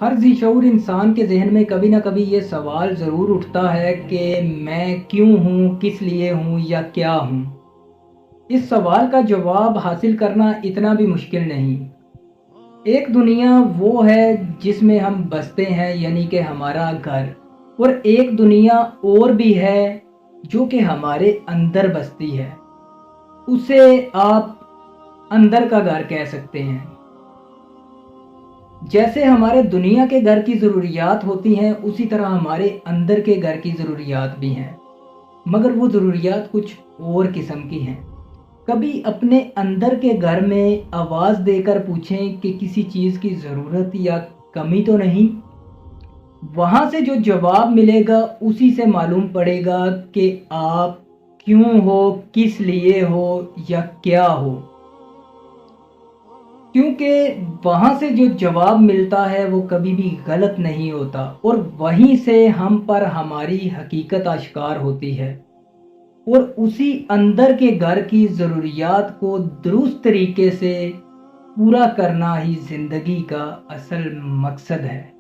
हर ज़ी-शऊर इंसान के ज़हन में कभी ना कभी ये सवाल ज़रूर उठता है कि मैं क्यों हूँ, किस लिए हूँ या क्या हूँ? इस सवाल का जवाब हासिल करना इतना भी मुश्किल नहीं। एक दुनिया वो है जिसमें हम बसते हैं यानी कि हमारा घर, और एक दुनिया और भी है जो कि हमारे अंदर बसती है। उसे आप अंदर का घर कह सकते हैं। जैसे हमारे दुनिया के घर की ज़रूरियात होती हैं, उसी तरह हमारे अंदर के घर की ज़रूरियात भी हैं, मगर वो ज़रूरियात कुछ और किस्म की हैं। कभी अपने अंदर के घर में आवाज़ देकर पूछें कि किसी चीज़ की ज़रूरत या कमी तो नहीं? वहाँ से जो जवाब मिलेगा उसी से मालूम पड़ेगा कि आप क्यों हो, किस लिए हो या क्या हो। क्योंकि वहाँ से जो जवाब मिलता है वो कभी भी गलत नहीं होता, और वहीं से हम पर हमारी हकीकत आश्कार होती है। और उसी अंदर के घर की ज़रूरियात को दुरुस्त तरीके से पूरा करना ही ज़िंदगी का असल मकसद है।